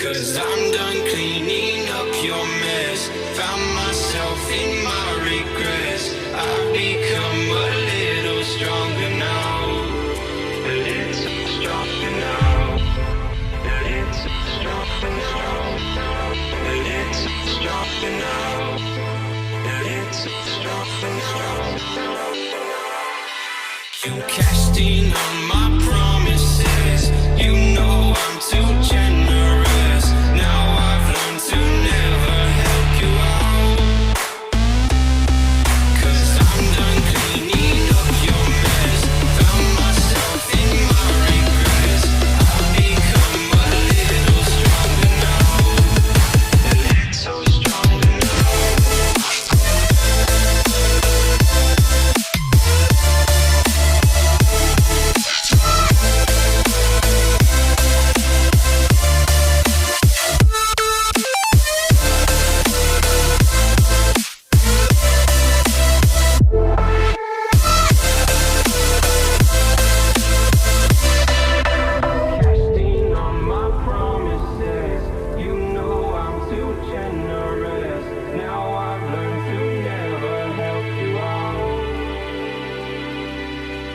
'Cause I'm done cleaning up your mess. Found myself in my regrets. I've become a little stronger now. A little stronger now. A little stronger now. A little stronger now. A little stronger now. You cashed in on my promises. You know I'm too generous. Now I've learned to never help you out. 'Cause I'm done cleaning up your mess. Found myself in my regrets. I've become a little stronger now. A little stronger now. Casting on my promises. You know I'm too generous. Now I've learned to never help you out.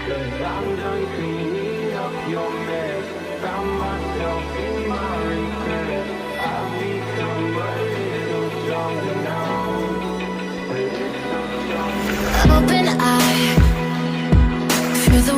'Cause I'm done cleaning up your mess. Found myself in my regrets. I've become a little stronger now. A little stronger now. Open eye, feel the